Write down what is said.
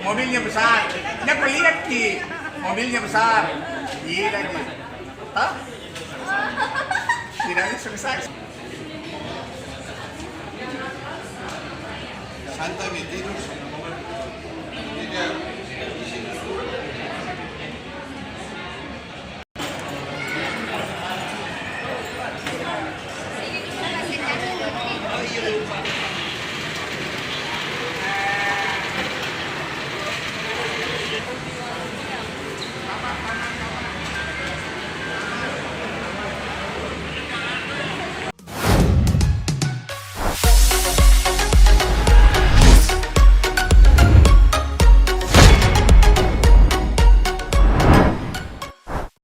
mobilnya besar. Dia lihat Ki, mobilnya besar. Gila Ki. Hah? Tidak ada selesai. Santai tidur. Tidak.